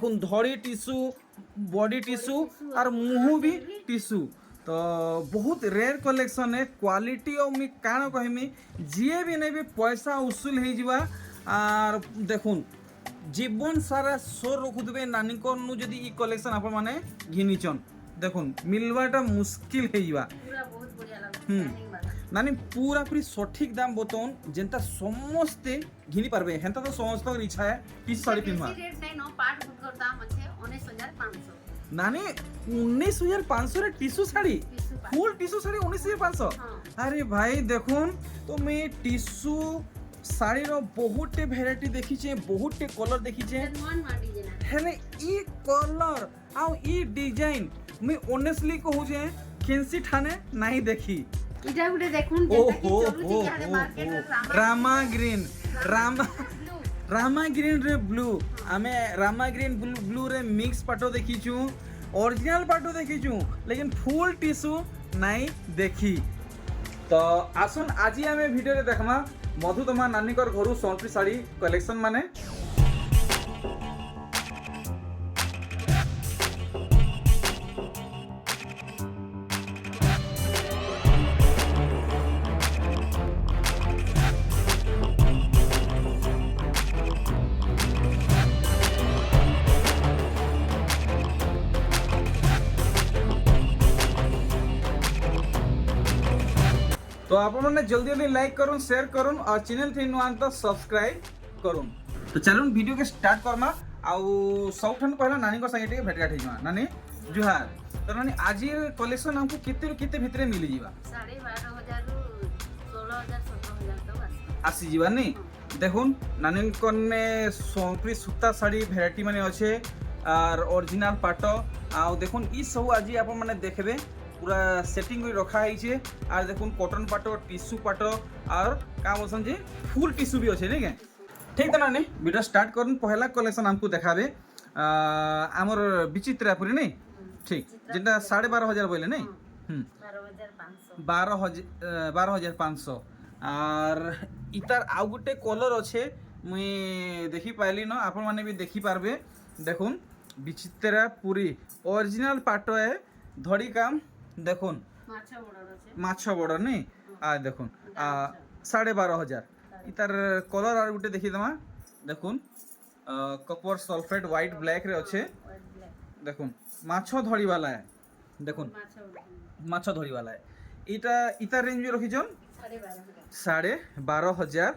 দেখুন ধড়ি tissue, body tissue আর মুহ B tissue. তো বহুত রেয়ার কলেকশন है क्वालिटी और मुझे काण कहमी जी भी नहीं पैसा उसूल हो। আর দেখুন জীবন সারা সোর রখুবে নানিকর নু যদি ই কলেকশন আপন মানে ঘিনিছন দেখুন মিলবাটা মুশকিল হয়ে যা। पूरा बहुत बढ़िया लगा शाइनिंग वाला नानी पूरा पूरी सठिक दाम बतौन जेनता समस्ते घिनी पारबे हेनता तो समस्त इच्छा है टी साड़ी पिनवा रेट नहीं नो पार्ट बुकर दाम আছে 19500 नानी 19500 रे tissue sari tissue part full tissue sari 19500। हाँ। अरे भाई देखुन तो मैं टिश्यू শাড়ি র বহুতে ভ্যারাইটি দেখিছে বহুতে কলর দেখিছে वन वन डिजाइन হেলে ই কলর আউ ই ডিজাইন মুই অনেস্টলি কহুছে কেনসি ঠানে নাই দেখি। এটা গুটে দেখুন যেটা কি চলুছি ইয়ারে মার্কেট রামা গ্রিন রামা ब्लू रामा ग्रीन रे ब्लू आमे रामा ग्रीन ब्लू रे मिक्स पाटो देखीचु ओरिजिनल पाटो देखीचु लेकिन फुल टिश्यू नाई देखी। तो आसुन आज आमे वीडियो रे देखमा मधुतमा नानीकर घरु सोनप्री साड़ी कलेक्शन माने। तो आप जल्दी जल्दी लाइक करूँ शेयर करूँ और चैनल थी नुआ तो सब्सक्राइब करूँ। तो चलून वीडियो के स्टार्ट करमा आउ सब ठन पहला नानी को संगे भेटघाट हो नानी जुहार। तो नानी आज कलेक्शन हमको कितने कितने भितर मिली जीवा 12500 16000 17000 तक आसी जीवा नहीं देखुन नानी कने सोनप्री सूता साड़ी भेराइटी माने अच्छे और ओरिजिनल पाट आउ देखुन ई सब आज आप माने देखबे पूरा सेटिंग कर रखा है और देखुन कॉटन पाट टिश्यू पाट और क्या बोलसन जे फुल टिश्यू भी अच्छे नहीं ठीक तो नानी वीडियो स्टार्ट करूँ पहला कलेक्शन हमको देखाबे आमर विचित्रापुरी नहीं ठीक जेटा 12500 बोले नहीं 12500 और इतार आउ गोटे कलर अच्छे मुई देखी पाइली न आपण माने भी देखी पारबे देखुन विचित्रापुरी ओरिजिनल पाट है धड़ी काम देखुन माछ बड़ नहीं आ देखुन 12500 इतार कलर और गोटे देखी दमा देखुन कपर सल्फेट व्हाइट ब्लैक रे अच्छे देखुन माछ धड़ी वाला है देखुन माछ धड़ी वाला है इटा इतार रेंज में रखीछन 12500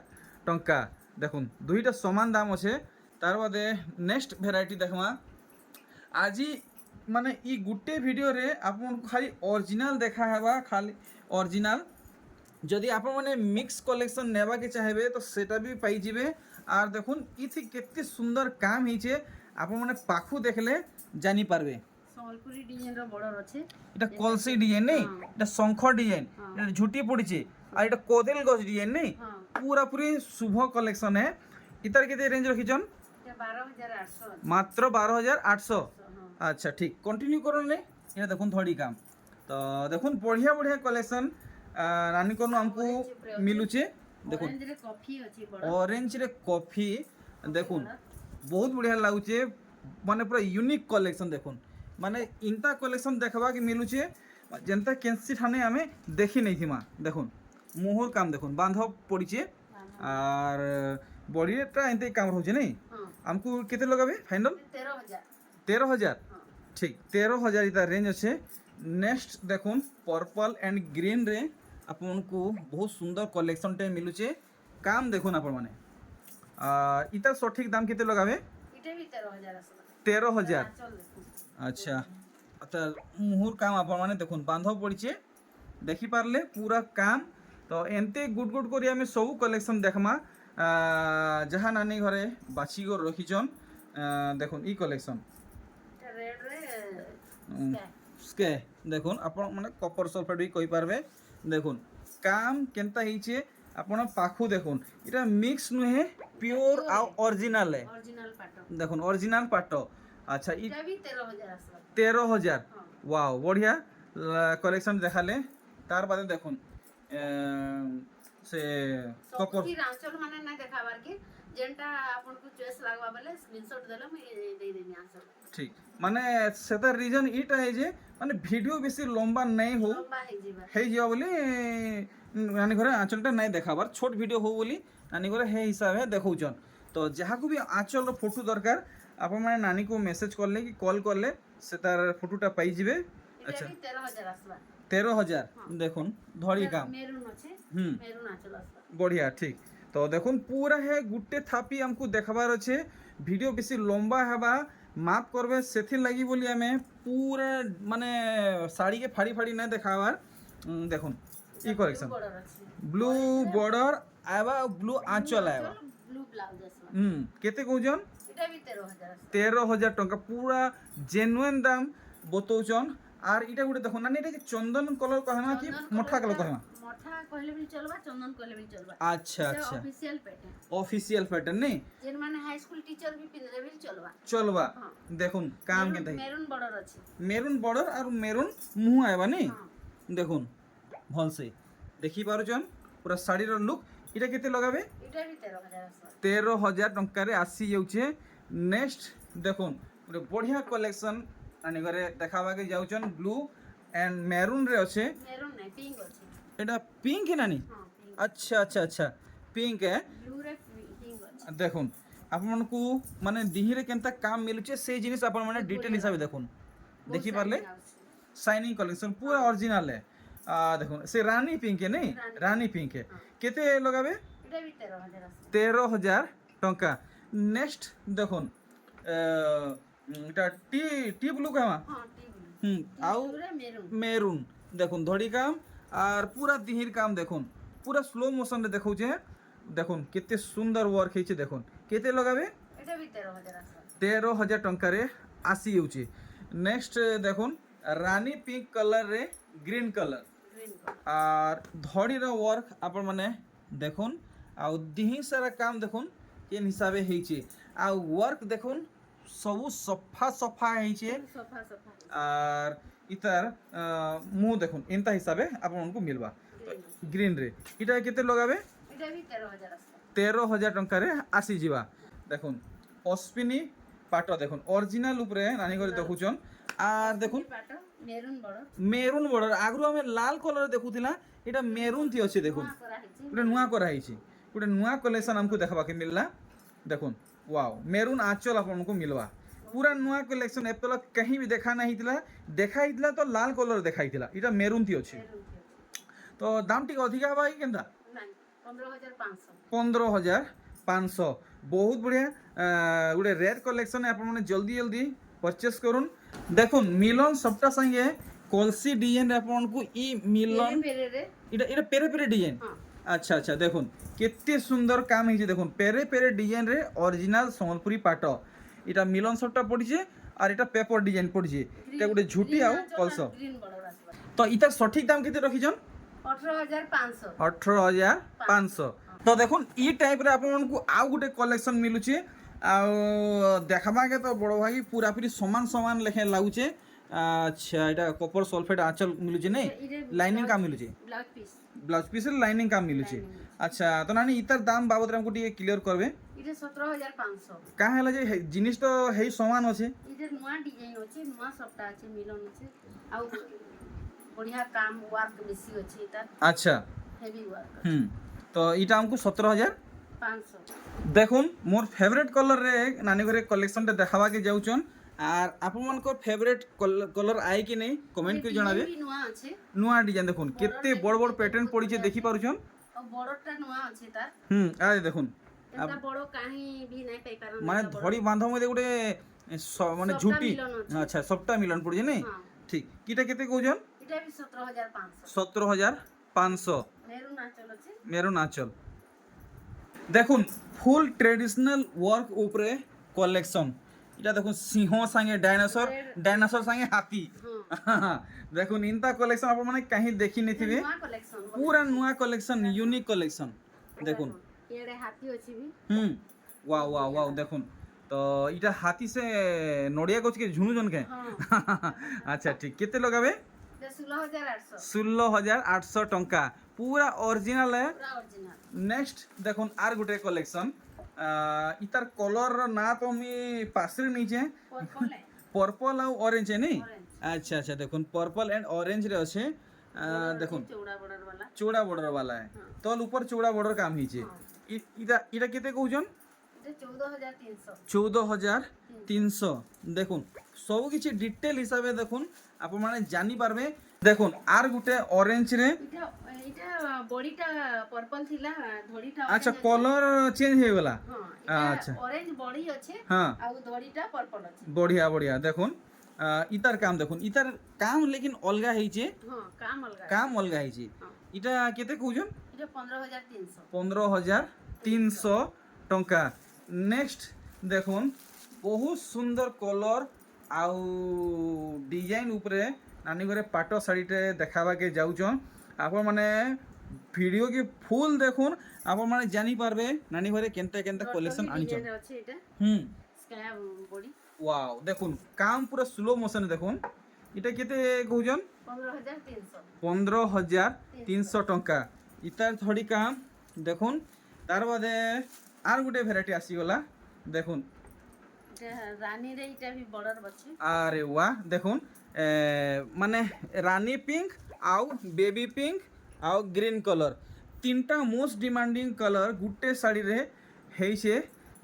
टंका देखुन दुईटा समान दाम अच्छे तार बादे नेक्स्ट भेराइटी देखमा आज माने ई गुटे वीडियो रे आपन खाली ओरिजिनल देखा हेबा खाली ओरिजिनल जदि आप माने मिक्स कलेक्शन नेबा के चाहेबे तो सेटा भी पाई जिबे। और देखुन इथि केते सुंदर काम हिचे आप माने पाखु देखले जानी पारबे संबलपुरी डिजाइन रो बॉर्डर আছে এটা কলসি ডিজাইন নেই এটা শঙ্খ ডিজাইন এটা ঝুটি পড়িছে আর এটা কোদেল গছ ডিজাইন নেই पूरा पूरी शुभ कलेक्शन है इतार केते रेंज रखिछन 12800 मात्र 12800। अच्छा ठीक कंटिन्यू करो ने ये देखुन थोड़ी काम तो देखुन बढ़िया बढ़िया कलेक्शन नानी को हमको मिलुचे देखुन ऑरेंज रे कॉफी अछि बड़ा ऑरेंज रे कॉफी देखुन बहुत बढ़िया लागुचे माने पूरा यूनिक कलेक्शन देखुन माने इनता कलेक्शन देखबा के मिलुचे जनता केंसी ठाने हमें देखी नहीं थी मां देखुन मोहर काम देखुन बांधव पड़ीचे और बॉडीटा एंते काम होचे नहीं हमको केते लगाबे फाइनल 13000 ठीक 13000 इता रेंज अच्छे। नेक्स्ट देखुन पर्पल एंड ग्रीन रे आपन को बहुत सुंदर कलेक्शन टे मिलुचे काम देखुन आपण माने इता सठिक दाम केते लगाबे इटे भी 13000 13000 अच्छा तो मुहुर काम आपण माने देखुन बांधव पड़ीचे देखी पारले पूरा काम तो एंते गुड गुड करी हमें सब कलेक्शन देखमा जहाँ नानी घरे बाछी गो रखीचन देखुन ई कलेक्शन रेड रे स्के देखुन आपण माने कपर सल्फेट भी कहि पारबे देखुन काम केनता हिचे आपण पाखु देखुन इटा मिक्स नुहे प्योर आ ओरिजिनल है देखुन ओरिजिनल पाटो। अच्छा इटा भी 13000 13000 वाओ बढ़िया कलेक्शन देखाले तार बादे देखुन से कपर की रांचल माने ना देखाबार के जेनटा आपनको चॉइस लागबा बेले स्क्रीनशॉट देले मैं दे देनी आंसर ठीक माने सेता रीजन इटा है जे माने वीडियो बेसी लंबा नहीं हो लंबा है जीवा हे जिया बोली नानी घरे आंचलटा नहीं देखाबार छोट वीडियो हो बोली नानी घरे हे हिसाब है देखौचन तो जहाँ को भी आंचल फोटो दरकार आपण माने नानी को मैसेज करले कि कॉल करले से तार फोटोटा पाई जिवे इटा अच्छा भी 13000 आसबा 13000 देखुन धड़ी काम मेरून আছে হুম मेरून आचल आसबा बढ़िया ठीक तो देखुन पूरा है गुटे थापी हमको देखबार अच्छे वीडियो बेसी लंबा हेबा माफ करबे सेथि लगी बोली हमें पूरा माने साड़ी के फाड़ी फाड़ी नहीं देखाबार देखुन ई करेक्शन बॉर्डर আছে ब्लू बॉर्डर आवा ब्लू आंचल आवा ब्लू ब्लाउज आसबा केते कहउजन इटा भी 13000 आसबा 13000 टंका पूरा जेन्युइन दाम बतौचन आर इटा गुटे देखो नानी एटा कि चंदन कलर कहमा कि मठा कलर कहमा मठा कहले भी चलबा चंदन कहले भी चलबा अच्छा अच्छा ऑफिशियल पैटर्न ऑफिशियल पैटर्न नहीं जेन माने हाई स्कूल टीचर भी पिनले भी चलबा चलबा हाँ। देखुन काम के तही मेरून बॉर्डर আছে मेरून बॉर्डर और मेरून मुंह आएबा नहीं हां देखुन भल से देखि पारुचन पूरा साड़ी रो लुक इटा केते लगाबे इटा भी 13000 आसबा 13000 टंका रे आसी जाउछे नेक्स्ट देखुन पूरे बढ़िया कलेक्शन आनी घरे देखाबा के जाउचन ब्लू एंड मेरून रे अच्छे मेरून नहीं पिंक আছে एटा पिंक है नानी हां पिंक अच्छा अच्छा अच्छा पिंक है ब्लू रे पिंक আছে देखुन आपण को माने दिहिरे केनता काम मिलुचे से जिनिस आपण माने डिटेल हिसाब देखुन देखि पारले शाइनिंग कलेक्शन पूरा ओरिजिनल है देखुन से रानी पिंक है नहीं रानी पिंक है केते लगाबे इटा भी 13000 आसबा 13000 टंका नेक्स्ट देखुन এটা টি টি ব্লু কামা हां टी ब्लू आउ रे मेरून মেরুন দেখুন ধড়ি কাম আর পুরা দিহির কাম দেখুন পুরা স্লো মোশন রে দেখুছে দেখুন কেতে সুন্দর ওয়ার্ক হইছে দেখুন কেতে লগাবে इटा भी 13000 आसबा 13000 टंका रे আসি যাচ্ছে নেক্সট দেখুন রানী পিঙ্ক কলর রে গ্রিন কলর ग्रीन कलर আর ধড়ির ওয়ার্ক আপন মানে দেখুন আউ দিহি সারা কাম দেখুন কেন হিসাবে হইছে আউ ওয়ার্ক দেখুন সবু সফা সফা হইছে सोफा सोफा আর ইতার মুহ দেখুন এনতা হিসাবে আপনার মিলবা গ্রিন রে এটা কেতে লগাবে इटा भी 13000 आसबा 13000 टंका रे আসি ଯିବା দেখুন অশ্বিনী পাট দেখুন অরিজিনাল উপরে নানি করে দেখুছন আর দেখুন पाटो मेरून बॉर्डर মেরুন বর্ডর আগরু আমি লাল কলর দেখুছিলা এটা মেরুন থি আছে দেখুন करा है গোটে নূয়া করা হয়েছে গোটে নূয়া কলেকশন আমকু দেখাবাকে মিললা দেখুন वाओ मेरून आंचल आपको मिलवा पूरा नुआ कलेक्शन एप्पल कहीं भी देखा नहीं थिला देखा हितला तो लाल कलर देखा हितला इटा मेरून थी अछि तो दाम टिक अधिका भाई केंदा नहीं 15500 15500 बहुत बढ़िया गुटे रेड कलेक्शन है आपन जल्दी जल्दी परचेस करून देखुन मिलन सबटा संगे कलसी डिजाइन आपन को ई मिलन पेरे रे इटा इटा पेरे पेरे डिजाइन हां अच्छा अच्छा देखुन केते सुंदर काम है देखुन पेरे पेरे डिजाइन रे ओरिजिनल संबलपुरी पाट इटा मिलन सबटा पड़िছে और इटा पेपर डिजाइन पड़िছে इटा गुटे झुटी आउ कलस ग्रीन बॉर्डर आसबा तो इटा सठिक दाम केते रखिजन 18500 18500 तो देखुन ई टाइप रे आपन को आउ गुटे कलेक्शन मिलुचे आ देखबा के तो बड़ भाई पूरा पूरी समान समान लेखे लागुचे अच्छा इटा कॉपर सल्फेट आंचल मिलुचे नहीं लाइनिंग का मिलुचे blouse piece blouse piece lining काम मिलुचे अच्छा तो नानी इतर दाम बाबद हमको टिके क्लियर करबे इटे 17500 का हैला जे जिनिस तो हेई समान अछि इटे नुआ डिजाइन अछि नुआ सबटा अछि मिलन अछि आ बढ़िया काम वर्क बेसी अछि इटा अच्छा हेवी वर्क तो इटा हमको 17500 देखुन मोर फेवरेट कलर रे नानी घरे कलेक्शन रे देखावा के जाउचन আর আপনার ফেভারিট কলর আই কি নেই কমেন্ট করে জানাবে নুয়া আছে নুয়া ডিজাইন দেখুন কেতে বড় বড় প্যাটার্ন পড়িছে দেখি পারুছন বড়টা নুয়া আছে তার আরে দেখুন এটা বড় কাহি ভি নাই পাই পারন মানে ধড়ি বাঁধা মধ্যে গোটে মানে ঝুটি আচ্ছা সবটা মিলন পড়িছে নেই ঠিক কিটা কেতে কইজন এটা ভি 17500 17500 মেরুন আঁচল আছে মেরুন আঁচল দেখুন ফুল ট্রেডিশনাল ওয়ার্ক উপরে কালেকশন এটা দেখুন সিংহ সঙ্গে ডাইনোসর ডাইনোসর সঙ্গে হাতি দেখুন ইনতা কালেকশন আপন মানে কাহি দেখি নেথিবে पूरा नुआ कलेक्शन यूनिक कलेक्शन देखुन एड़े हाथी अछि भी वाओ वाओ वाओ देखुन तो इटा हाथी से नडिया कोच के झुनु जन के अच्छा ठीक केते लगाबे 16800 16800 टंका पूरा ओरिजिनल है पूरा ओरिजिनल नेक्स्ट देखुन आर गुटे कलेक्शन इतार कलर ना तो मी पासरे नीचे पर्पल है पर्पल आउ ऑरेंज है नहीं ऑरेंज अच्छा अच्छा देखुन पर्पल एंड ऑरेंज रे अच्छे देखुन चौड़ा बॉर्डर वाला चौड़ा बॉर्डर वाला है हाँ। तल ऊपर चौड़ा बॉर्डर काम हीचे हाँ। इटा इटा केते कहउजन এটা 14300 14300 দেখুন সব কিছু ডিটেল হিসাবে দেখুন আপন মানে জানি পারবে দেখুন আর গুটে অরেঞ্জ রে এটা এটা বডিটা পার্পল থিলা ধড়িটা আচ্ছা কলর চেঞ্জ হয়ে গলা হ্যাঁ আচ্ছা। এটা অরেঞ্জ বডি আছে হ্যাঁ আর ধড়িটা পার্পল আছে বঢ়িয়া বঢ়িয়া দেখুন ইতার কাম দেখুন ইতার কাম লেকিন অলগা হইছে হ্যাঁ কাম अलग কাম অলগা হইছে হ্যাঁ। এটা কেতে কହୁজন এটা 15300 15300 টঙ্কা নেক্সট দেখুন বহুত সুন্দর কলর আউ ডিজাইন উপরে নানি ঘরে পাট শাড়িতে দেখাবাকে যাউছন আপন মানে ভিডিও কি ফুল দেখুন আপন মানে জানি পারবে নানি ঘরে কেনতা কেনতা কালেকশন আনিছন আছে এটা হুম স্ক্যাব বডি ওয়াও দেখুন কাম পুরো স্লো মোশনে দেখুন এটা কেতে কହୁজন 15300 15300 টঙ্কা ইতার থড়ি কাম দেখুন তার বাদে আর গোটে ভ্যারাইটি আসিগলা দেখুন এটা রানী রে এটা भी বর্ডার আছে আরে ওয়া দেখুন মানে রানী পিঙ্ক আউ বেবি পিঙ্ক আউ গ্রিন কলর তিনটা মোস্ট ডিমান্ডিং কলর গুটে শাড়ি রে হেইছে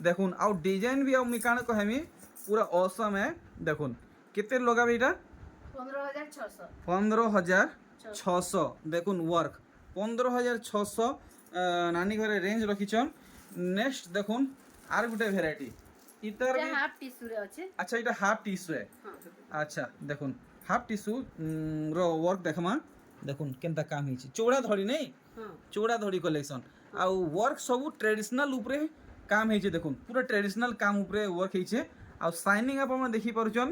দেখুন আউ ডিজাইন भी আউ মিকাণ কহেমি পুরা অসম है দেখুন কেতে লগাবে এটা 15600 15600 দেখুন ওয়ার্ক 15600 নানি ঘরে রেঞ্জ রখিছন নেক্সট দেখুন আর গোটে ভ্যারাইটি ইতার এটা হাফ টিস্যু রে আছে আচ্ছা এটা হাফ টিস্যু है হ্যাঁ আচ্ছা দেখুন হাফ টিস্যু র ওয়ার্ক দেখমা দেখুন কেনতা কাম হইছে চৌড়া ধড়ি নেই হ্যাঁ চৌড়া ধড়ি কলেকশন আউ ওয়ার্ক সবু ট্রেডিশনাল উপরে কাম হইছে দেখুন পুরো ট্রেডিশনাল কাম উপরে ওয়ার্ক হইছে আউ শাইনিং আপন দেখি পারুছন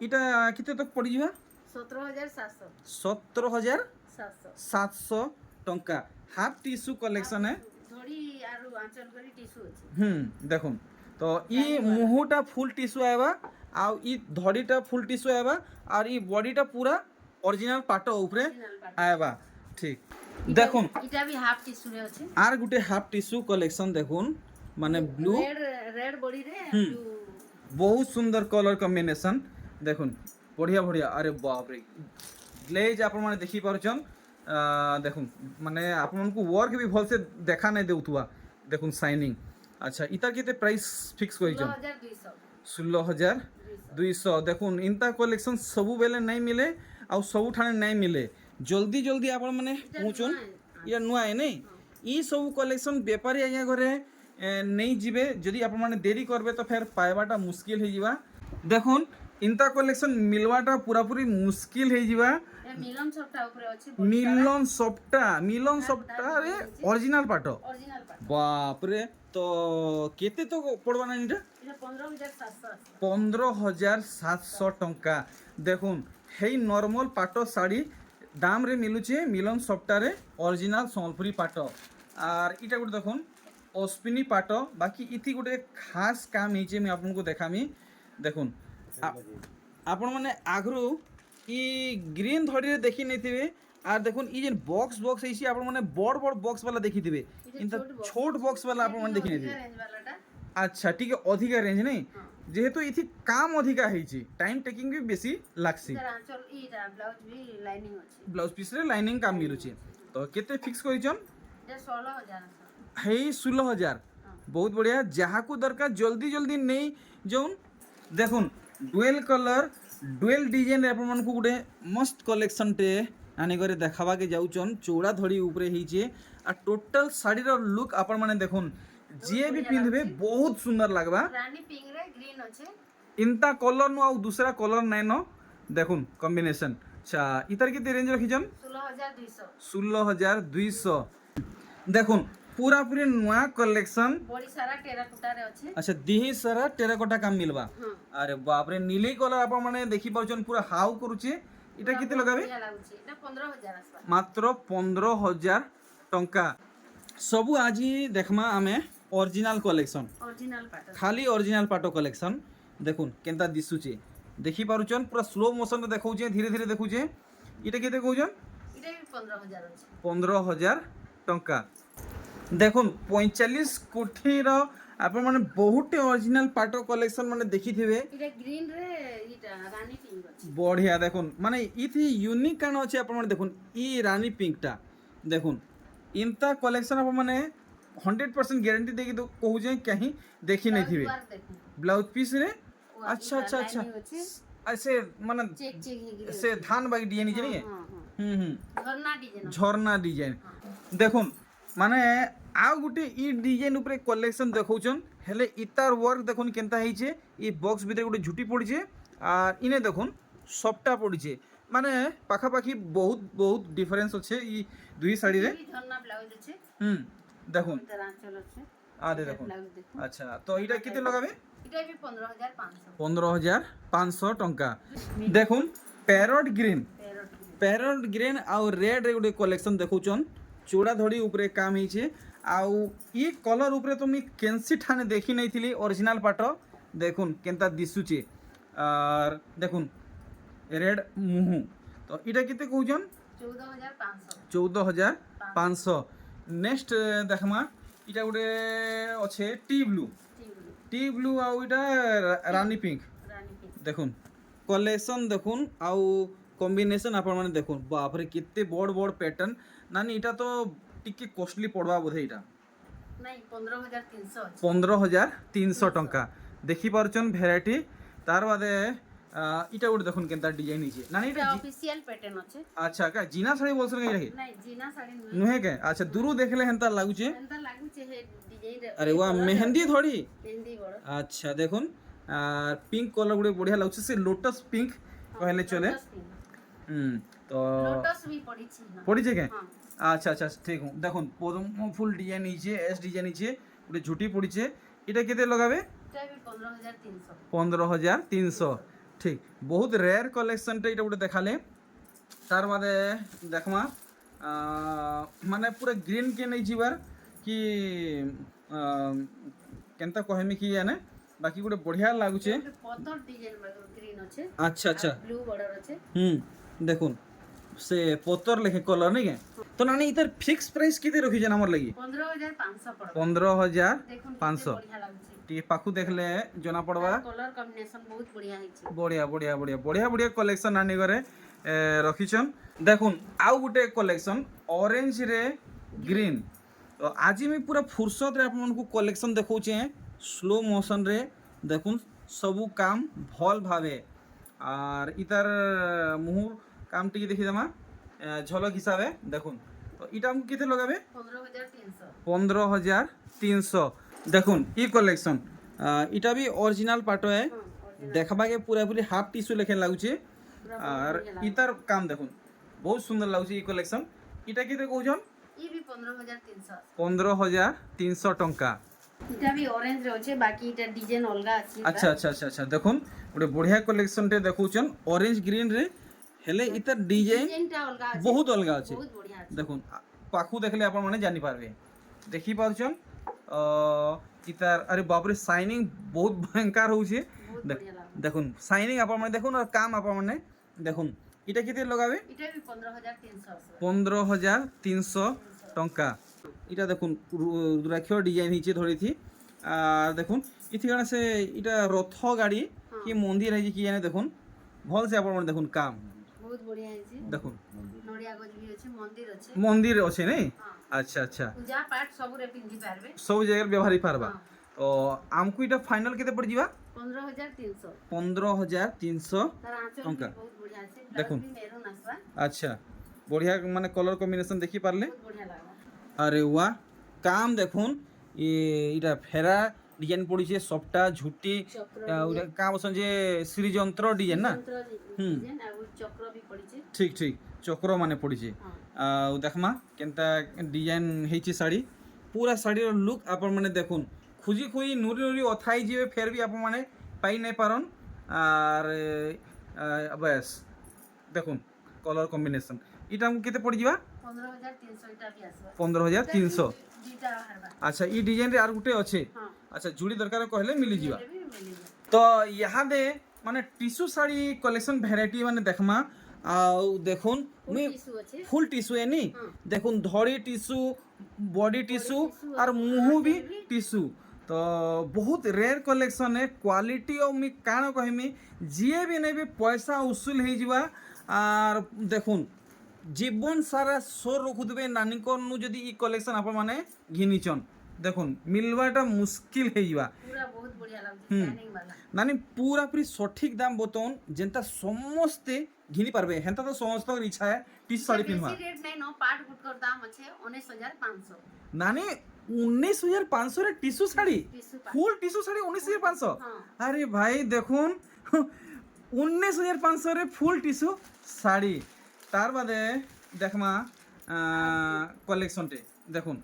এটা কেতে তক পড়ি যা 17700 17700 700 টঙ্কা হাফ টিস্যু কলেকশন है ধড়ি আর আঁচল করি টিস্যু আছে দেখুন তো ই মুহুটা ফুল টিস্যু আইবা আউ ই ধড়িটা ফুল টিস্যু আইবা আর ই বডিটা পুরা অরিজিনাল পাট উপরে Original পাট। আইবা ঠিক দেখুন এটা भी হাফ টিস্যু রে আছে আর গুটে হাফ টিস্যু কালেকশন দেখুন মানে ব্লু রেড বডি রে বহুত সুন্দর কলর কম্বিনেশন দেখুন বঢ়িয়া বঢ়িয়া আরে বাপ রে গ্লেজ আপন মানে দেখি পারছন দেখুন মানে আপনার ওয়ার্ক भी ভলসে দেখা নাই দেউতুয়া দেখুন শাইনিং আচ্ছা ইতার কেতে প্রাইস ফিক্স করিছন 16200 16200 দেখুন ইনতা কালেকশন সবু বেলে নাই মিলে আউ সবু ঠানে নাই মিলে জলদি জলদি আপন মানে পৌঁছুন ইয়া নুয়া এ নেই ই সবু কালেকশন বেপারি আজ্ঞা ঘরে নেই ଯିବେ যদি আপন মানে দেরি করবে তো ফের পাইবাটা মুশকিল হয়ে যাবা দেখুন ইনতা কালেকশন মিলবাটা পুরাপুরি মুশকিল হয়ে যাবা মিলন সবটা উপরে আছে মিলন সবটা রে অরিজিনাল পাট অরিজিনাল পাট বাপ রে তো কেতে তো পড়বা না এটা এটা 15700 আছে 15700 টঙ্কা দেখুন হেই নর্মাল পাট শাড়ি দাম রে মিলুছে মিলন সপ্তাহে অরিজিনাল সম্বলপুরি পাট আর এটা গোটে দেখুন অশ্বিনী পাট বাকি ইথি গোটে খাস কাম হয়েছে আমি আপনাকে দেখামি দেখুন আপন মানে আগরু ই গ্রিন ধড়িরে দেখি নেইথিবে আর দেখুন ই যে বক্স হইছে আপন মানে বড় বড় বক্স वाला দেখিথিবে কিন্তু ছোট বক্স वाला আপন মানে দেখি নেইথিবে রেঞ্জ वालाটা আচ্ছা টিকে অধিকা রেঞ্জ নেই যেহেতু ইথি কাম অধিকা হইছে টাইম টেকিং भी বেশি লাগছে এর আঁচল ইটা ব্লাউজ भी লাইনিং আছে ব্লাউজ পিস রে লাইনিং কাম মিলুছে তো কেতে ফিক্স করিছন এটা 16000 আছে হেই 16000 বহুত বঢ়িয়া যাহাকু দরকার জলদি জলদি নেই যৌন দেখুন ডুয়েল কলর ডুয়েল ডিজাইন আপনার গোটে মস্ত কলেকশন টে আনি করে দেখাবাকে যাউছন চৌড়া ধড়ি উপরে হইছে আর টোটাল শাড়ির লুক আপন মানে দেখুন যে भी পিনবে বহুত সুন্দর লাগবা রানী পিঙ্ক রে গ্রিন আছে ইনতা কলর নো আর दूसरा কলর নাই ন দেখুন কম্বিনেশন আচ্ছা ইতার কি রেঞ্জ রাখিছন 16200 দেখুন পুরাপুরি নয়া কালেকশন বডি সারা টেরাকোটা রে আছে আচ্ছা দিহি সারা টেরাকোটা কাম মিলবা হ্যাঁ আরে বাপ রে নীলি কলর আপন মানে দেখি পারছন পুরা হাউ করুছে এটা কেতে লগাবে বঢ়িয়া লাগুছে এটা 15000 আসবা মাত্র 15000 টঙ্কা সবু আজি দেখমা আমি অরিজিনাল কালেকশন অরিজিনাল পাট খালি অরিজিনাল পাটো কালেকশন দেখুন কেনতা দিশুছে দেখি পারুছন পুরা স্লো মোশন দেখাউছে ধীরে ধীরে দেখুছে এটা কেতে কହୁছন এটা भी 15000 আছে 15000 টঙ্কা দেখুন 45 কোটির আপন মানে বহুতে অরিজিনাল পাট কলেকশন মানে দেখিথিবে এটা গ্রিন রে এটা রানী পিঙ্ক আছে বঢ়িয়া দেখুন মানে ইথি यूनिक কান আছে আপন মানে দেখুন ই রানী পিঙ্কটা দেখুন ইনতা কলেকশন আপন মানে 100% গ্যারান্টি দেকি তো कहू जे कहीं देखी नहीं थिबे দুয়ার দেখুন ब्लाउज पीस रे ও अच्छा এটা अच्छा अच्छा লাইনিং আছে ऐसे মানে চেক চেক হেগিরে से धान बागी डिजाइन जे नहीं হ্যাঁ হ্যাঁ হুম ঝর্ণা ডিজাইন ঝর্ণা ডিজাইন দেখুন মানে ଆଉ ଗୋଟେ ଇ ଡିଜାଇନ ଉପରେ କଲେକ୍ସନ ଦେଖଉଛନ୍ ହେଲେ ଇତାର ୱାର୍କ ଦେଖୁନ୍ କେନ୍ତା ହେଇଛେ ଇ ବକ୍ସ ଭିତରେ ଗୋଟେ ଝୁଟି ପଡ଼ିଛେ আর ইনে দেখুন সবটা পড়িছে মানে পাখাপাখি বহুত বহুত ডিফারেন্স আছে ই দুই শাড়িরে ঝর্ণা ব্লাউজ আছে হুম দেখুন এটা আঁচল আছে আরে দেখুন ব্লাউজ দেখুন আচ্ছা তো এটা কেতে লগাবে এটা भी 15500 15500 টঙ্কা দেখুন parrot green parrot parrot green ଆଉ ରେଡ୍ ରେ ଗୋଟେ କଲେକ୍ସନ ଦେଖଉଛନ୍ ଚୂଡ଼ା ଧଡ଼ି ଉପରେ କାମ ହେଇଛେ ଆଉ ଇ କଲର୍ ଉପରେ ତ ମୁଇଁ କେନ୍ସି ଠାନେ ଦେଖି ନେଇଥିଲି ଅରିଜିନାଲ ପାଟ ଦେଖୁନ୍ କେନ୍ତା ଦିଶୁଛେ আর দেখুন রেড মুহু তো এটা কেতে কହୁছন 14500 14500 নেক্সট দেখমা এটা গোটে অছে টি ব্লু আউ এটা রানী পিঙ্ক রানী পিঙ্ক দেখুন কলেকশন দেখুন আউ কম্বিনেশন আপন মানে দেখুন বাপরে কেতে বড় বড় প্যাটার্ন নানি এটা তো টিকে কস্টলি পড়বা বোধে এটা নাই 15300 আছে 15300 টঙ্কা দেখি পারছন ভ্যারাইটি তার বাদে এটা গোটে দেখুন কেনতা ডিজাইন হইছে নানি এটা এটা অফিশিয়াল প্যাটার্ন আছে আচ্ছা কা জিনা শাড়ি বলছেন কে রাখি নাই জিনা শাড়ি নুহে কে আচ্ছা দূরু দেখলে হেনতা লাগুছে এন্তা লাগুছে হে ডিজাইন আরে ওয়া মেহেন্দি ধড়ি মেহেন্দি বড় আচ্ছা দেখুন আর পিঙ্ক কলর গুড়ে বঢ়িয়া লাগুছে সে লোটস পিঙ্ক কহলে চলে তো লোটস भी পড়িছি না পড়িছে কে হ্যাঁ আচ্ছা আচ্ছা ঠিক দেখুন পদ্ম ফুল ডিজাইন নিচে এস ডিজাইন নিচে গোটে ঝুটি পড়িছে এটা কেতে লগাবে এটা भी 15300 15300 ঠিক বহুত রেয়ার কলেকশনটা এটা গোটে দেখালে তার বাদে দেখমা মানে পুরা গ্রিন কে নেই যাবার কি কেনতা কহেমি কি জানে বাকি গোটে বঢ়িয়া লাগুছে পতর ডিজাইন গ্রিন আছে আচ্ছা আচ্ছা ব্লু বর্ডার আছে দেখুন সে পতর লেখে কলর নাকি তো নানি ইতার ফিক্স প্রাইস কেতে রখিছেন আমার লাগি 15500 পড়বে 15500 বঢ়িয়া লাগুছে টিকে পাখু দেখলে জনা পড়বা কলর কম্বিনেশন বহুত বঢ়িয়া হইছে বঢ়িয়া বঢ়িয়া বঢ়িয়া বঢ়িয়া বঢ়িয়া কলেকশন নানি ঘরে রখিছন দেখুন আউ গোটে কলেকশন অরেঞ্জ রে গ্রিন তো আজি আমি পুরা ফুরসত রে আপনাদের কলেকশন দেখাউছে স্লো মোশন রে দেখুন সবু কাম ভাল ভাবে আর ইতার মুহুর কাম টিকে দেখি দেমা ঝলক হিসাবে দেখুন তো এটা আমাকে কেতে লগাবে 15300 দেখুন ই কলেকশন এটা বি অরিজিনাল পাটো है দেখবাকে পুরাপুরি হাফ টিস্যু লেখে লাগুছে আর ইতার কাম দেখুন বহুত সুন্দর লাগুছে এই কলেকশন এটা কেতে কହୁছন ই भी 15300 15300 টঙ্কা এটা भी অরেঞ্জ রয়েছে বাকি এটা ডিজাইন অলগা আছে আচ্ছা আচ্ছা আচ্ছা আচ্ছা দেখুন গোটে বঢ়িয়া কলেকশনটে দেখুছন অরেঞ্জ গ্রিন রে হেলে ইতার ডিজাইনটা অলগা আছে বহুত অলগা আছে বহুত বঢ়িয়া আছে দেখুন পাখু দেখলে আপন মানে জানি পারবে দেখি পারছন ইতার আরে বাপরে শাইনিং বহুত ভয়ঙ্কর হচ্ছে বহুত বঢ়িয়া লাগে দেখুন শাইনিং আপন মানে দেখুন আর কাম আপন মানে দেখুন এটা কেতে লগাবে এটা भी 15300 আছে 15300 টঙ্কা এটা দেখুন রুদ্রাক্ষ ডিজাইন হিচে ধরিথি আর দেখুন ইথিকানা সে এটা রথ গাড়ি কি মন্দির আছে কি জানে দেখুন ভাল সে আপন মানে দেখুন কাম বহুত বঢ়িয়া হইছে দেখুন নড়িয়া গজ भी আছে মন্দির আছে মন্দির আছে নাই হ্যাঁ আচ্ছা আচ্ছা পূজা পাঠ সবরে পিন্ধি পারবে সব জায়গায় ব্যবহারই পারবা হ্যাঁ তো আমকু এটা ফাইনাল কেতে পড় ଯିବା 15300 15300 তার আঁচল টঙ্কা। भी বহুত বঢ়িয়া আছে দেখুন। ব্লাউজ भी মেরুন আসবা আচ্ছা বঢ়িয়া মানে কলর কম্বিনেশন দেখি পারলে বহুত বঢ়িয়া লাগবা আরে ওয়া কাম দেখুন এটা ফেরা ডিজাইন পড়িছে সবটা ঝুটি চক্র ওটা কাম বসন যে শ্রীযন্ত্র ডিজাইন না ডিজাইন আর চক্র भी পড়িছে ঠিক ঠিক চক্র মানে পড়িছে হ্যাঁ দেখমা কেনতা ডিজাইন ହେଇଛି শাড়ি পুরা শাড়ির লুক আপন মানে দেখুন খুঁজি খুঁজি নুরি নুরি অথাই যাবে ফের বি আপন মানে পাই নাই পারন আর বাস দেখুন কলর কম্বিনেশন এটা আমাকে কেতে পড়ি ଯିବା 15300 এটা भी আসবা 15300 দুইটা হারবা আচ্ছা ই ডিজাইন রে আর গুটে আছে হ্যাঁ আচ্ছা জুড়ি দরকার কহলে মিলি ଯିବା এটা भी মিলি যাবে তো ইহাদে মানে টিস্যু শাড়ি কলেকশন ভ্যারাইটি মানে দেখমা ଆଉ ଦେଖୁନ୍ ফুল ମୁଇଁ টিস্যু আছে ফুল টিস্যু এনি ହଁ। দেখুন ধড়ি টিস্যু বডি টিস্যু tissue আর ଆଉ ମୁହଁ ବି ହାତରେ ବି। টিস্যু তো ବହୁତ ରେୟାର କଲେକ୍ସନ୍ ଏ କ୍ୱାଲିଟି ଆଉ ମୁଇଁ କାଣା କହିମି ଯିଏ ବି ନେବେ ପଇସା ଉସୁଲ ହେଇଯିବା আর দেখুন জীবন সারা সোর রখুথিবে নানিকরনু যদি ই কলেকশন আপনার ঘিনিছন দেখুন মিলবাটা মুশকিল হয়ে পুরা বহুত বঢ়িয়া লাগুছে হুম। শাইনিং वाला নানি পুরাপুরি সঠিক দাম বতন যেটা সমস্তে ঘিনি পারবে হেনতা তো সমস্তর ইচ্ছা है টি শাড়ি পিনবা বেশি রেট নাই ন পাট গুটকর দাম আছে 19500 নানি 19,500 রে টিস্যু শাড়ি টিস্যু পাট ফুল টিস্যু শাড়ি 19,500 হ্যাঁ আরে ভাই দেখুন 19,500 রে ফুল টিস্যু শাড়ি তার বাদে দেখমা কলেকশনটে দেখুন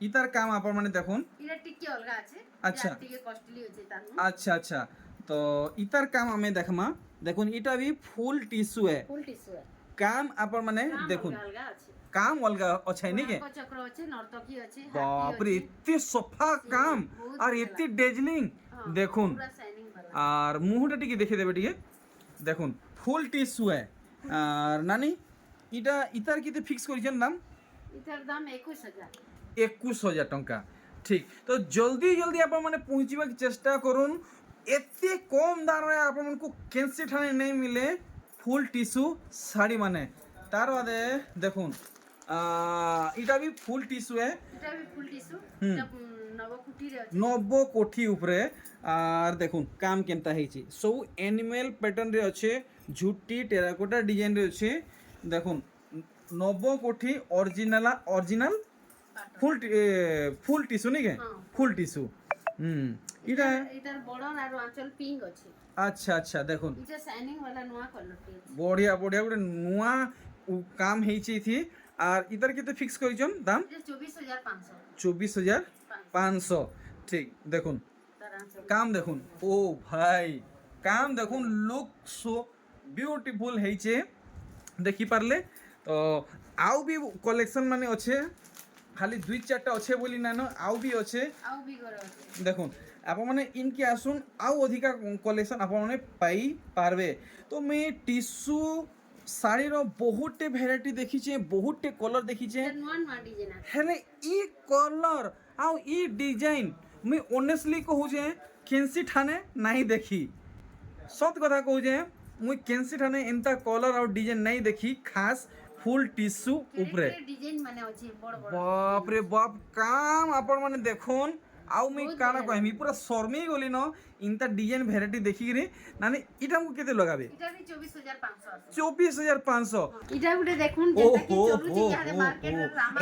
ইতার কাম আপন মানে দেখুন এটা টিকে অলগা আছে আচ্ছা। এটা টিকে কস্টলি আছে তার আচ্ছা আচ্ছা তো ইতার কাম আমি দেখমা দেখুন এটা भी ফুল টিস্যু है ফুল টিস্যু কাম আপন মানে দেখুন অলগা আছে কাম অলগা আছে নাকি কোনার্ক চক্র আছে নর্তকী আছে বাপরে এতে সফা কাম আর এতে ডেজলিং দেখুন পুরা শাইনিং वाला আর মুহটা টিকে দেখে দেবে টিকে দেখুন ফুল টিস্যু है আর নানি এটা ইতার কিতে ফিক্স করেছেন দাম এটার দাম 21000 21,000 টঙ্কা ঠিক তো জলদি জলদি আপন মানে পৌঁছিবার চেষ্টা করুন এতে কম দামে আপনার কেনসি ঠানে নেই মিলে ফুল টিস্যু শাড়ি মানে তার বাদে দেখুন এটা भी ফুল টিস্যু है এটা भी ফুল টিস্যু হুম। এটা নবকুটি রে আছে 90 কোঠি উপরে আর দেখুন কাম কেনতা হয়েছে সব এনিমেল প্যাটার্ন রে আছে ঝুটি টেরাকোটা ডিজাইন রে আছে দেখুন 90 কোঠি অরিজিনাল ফুল টিস্যু নাকি হ্যাঁ। ফুল টিস্যু এটা এটার বর্ডর আর আঁচল পিঙ্ক আছে আচ্ছা আচ্ছা দেখুন এটা শাইনিং वाला নয়া কলর টি আছে বড়িয়া বড়িয়া গোটে নূয়া কাম হয়েছে এথি আর ইতার কেতে ফিক্স করেছেন দাম এটা 24500 24,500 ঠিক দেখুন তার আঁচল কাম দেখুন ও ভাই কাম দেখুন লুক সো বিউটিফুল হয়েছে দেখি পারলে তো আউ বি কলেকশন মানে আছে খালি 2-4টা আছে বলি না আউ বি আছে আউ বি করে আছে দেখুন আপনার ইনকি আসুন আউ অধিকা কলেকশন আপনার পাই পারবে তো মে টিস্যু শাড়ির বহুতটে ভ্যারাইটি দেখিছে বহুতটে কলর দেখিছে এটা নয়া নয়া ডিজাইন আছে ହେଲେ ଇ କଲର୍ ଆଉ ଇ ଡିଜାଇନ୍ ମୁଇଁ ଅନେଷ୍ଟଲି କହୁଛେ କେନ୍ସି ଠାନେ ନାହିଁ ଦେଖି ସତ୍ କଥା କହୁଛେ ମୁଇଁ କେନ୍ସି ଠାନେ ଏନ୍ତା କଲର୍ ଆଉ ଡିଜାଇନ୍ ନାହିଁ ଦେଖି ଖାସ୍ ফুল টিস্যু উপরে ডিজাইন মানে আছে বড় বড় বাপরে বাপ কাম আপন মানে দেখুন আউ মুই বহুত কানা বঢ়িয়া কহিমি পুরা শর্মী গলি ন ইনতা ডিজাইন ভ্যারাইটি দেখিকি মানে এটা আমাকে কেতে লগাবে এটা भी 24500 আছে 24,500 এটা গুটে দেখুন ও যেটা কি হো চলুছি হো ইয়ারে হো মার্কেট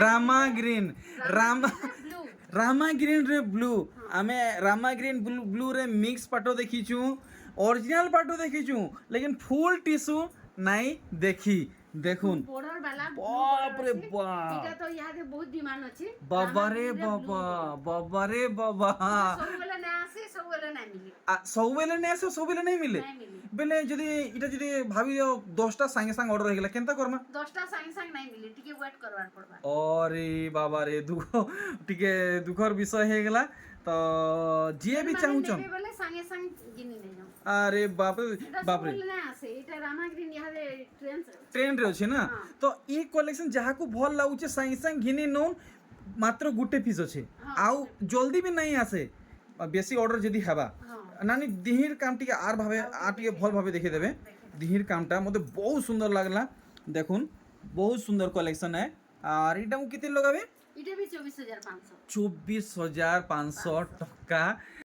রামা গ্রিন রামা ব্লু রামা গ্রিন রে ব্লু আমি রামা গ্রিন ব্লু রে মিক্স পাটো দেখিছু অরিজিনাল পাটো দেখিছু লেকিন ফুল টিস্যু নাই দেখি দেখুন বর্ডর वाला বাপরে বাপ এটা তো ইয়ারে বহুত ডিমান্ড আছে বাবারে বাবা বাবারে বাবা ସବୁବେଳେ না আসে ସବୁବେଳେ না মিলে ସବୁବେଳେ নেই আসে ସବୁବେଳେ নেই মিলে নাই মিলে বেলে যদি এটা যদি ভাবি দিও 10টা সাঙ্গে সাঙ্গে অর্ডর হয়ে গেলা কেনতা করমা 10টা সাঙ্গে সাঙ্গে নাই মিলে টিকে ওয়েট করবার পড়বা অরে বাবা রে দুঃখ টিকে দুঃখর বিষয় হয়ে গেলা তো ଯିଏ ବି ଚାହୁଁଛନ୍ বলে সাঙ্গে সাঙ্গে কিনি নেই যাও আরে বাপরে এটা বাপরে ସବୁବେଳେ না আসে এটা রামাগ্রিন ইয়ারে ট্রেন্ড ট্রেন্ড রে ଅଛି না ହଁ। তো ই কলেকশন যাহাକୁ ଭଲ ଲାଗୁଛେ ସାଙ୍ଗେ ସାଙ୍ଗେ ଘିନି ନଉନ୍ ମାତ୍ର ଗୋଟେ ପିସ୍ ଅଛି ଆଉ ଜଲ୍ଦି ବି ନାଇଁ ଆସେ ବେଶୀ অর্ডর যদি হেবা হ্যাঁ নানি দিহির কাম টিকে আর ভাবে আর টিকে ভাল ভাবে দেখে দেবে দিহির কামটা মতে বহুত সুন্দর লাগলা দেখুন বহুত সুন্দর কলেকশন है আর এটা কেতে লগাবে এটা भी 24500 24,500 টাকা